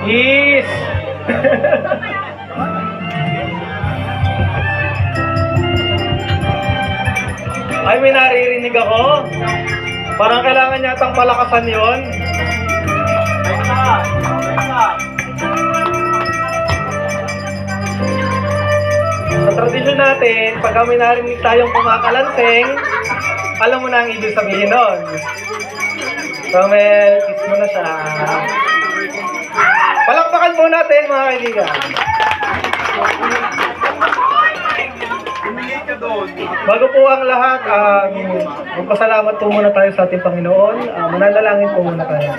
Yes! Ay, may naririnig ako. Parang kailangan yatang palakasan yon. Sa tradisyon natin, pag may narinig tayong kumakalanseng, alam mo na ang ibig sabihin nun. Romel, kiss mo na siya. Palakpakan po natin mga kaibigan. Bago po ang lahat, magpasalamat po muna tayo sa ating Panginoon. Mananalangin po muna tayo.